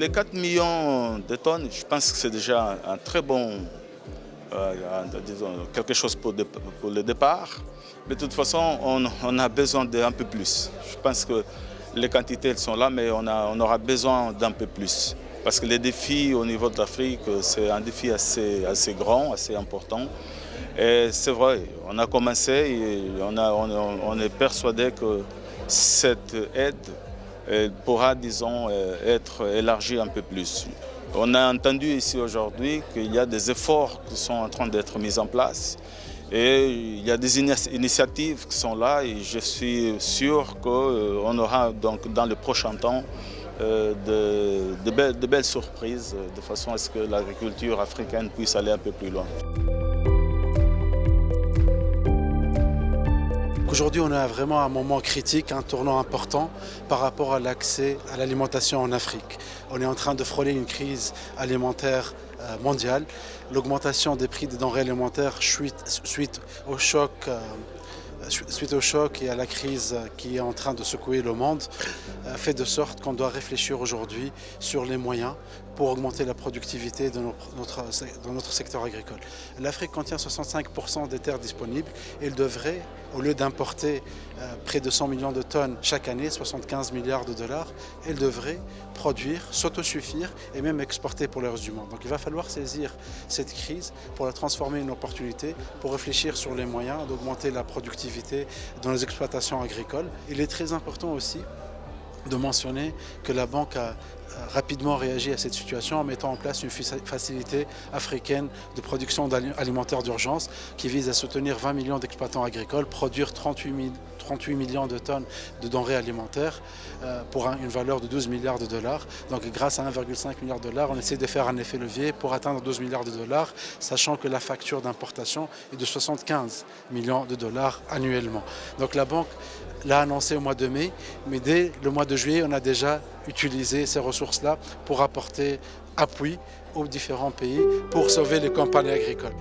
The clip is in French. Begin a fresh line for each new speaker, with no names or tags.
les 4 millions de tonnes, je pense que c'est déjà un très bon, disons, quelque chose pour le départ. Mais de toute façon, on a besoin d'un peu plus. Je pense que les quantités elles sont là, mais on aura besoin d'un peu plus. Parce que les défis au niveau de l'Afrique, c'est un défi assez grand, assez important. Et c'est vrai, on a commencé et on est persuadé que cette aide pourra, disons, être élargie un peu plus. On a entendu ici aujourd'hui qu'il y a des efforts qui sont en train d'être mis en place. Et il y a des initiatives qui sont là et je suis sûr qu'on aura donc dans le prochain temps de belles surprises de façon à ce que l'agriculture africaine puisse aller un peu plus loin.
Aujourd'hui, on est à vraiment un moment critique, un tournant important par rapport à l'accès à l'alimentation en Afrique. On est en train de frôler une crise alimentaire mondiale. L'augmentation des prix des denrées alimentaires suite au choc et à la crise qui est en train de secouer le monde, fait de sorte qu'on doit réfléchir aujourd'hui sur les moyens pour augmenter la productivité de notre secteur agricole. L'Afrique contient 65% des terres disponibles et elle devrait, au lieu d'importer près de 100 millions de tonnes chaque année, 75 milliards de dollars, elle devrait produire, s'autosuffire et même exporter pour le reste du monde. Donc il va falloir saisir cette crise pour la transformer en une opportunité, pour réfléchir sur les moyens d'augmenter la productivité dans les exploitations agricoles. Il est très important aussi de mentionner que la banque a rapidement réagi à cette situation en mettant en place une facilité africaine de production alimentaire d'urgence qui vise à soutenir 20 millions d'exploitants agricoles, produire 38 millions de tonnes de denrées alimentaires pour une valeur de 12 milliards de dollars. Donc grâce à 1,5 milliard de dollars, on essaie de faire un effet levier pour atteindre 12 milliards de dollars, sachant que la facture d'importation est de 75 millions de dollars annuellement. Donc la banque l'a annoncé au mois de mai, mais dès le mois de juillet, on a déjà utilisé ces ressources-là pour apporter appui aux différents pays pour sauver les campagnes agricoles.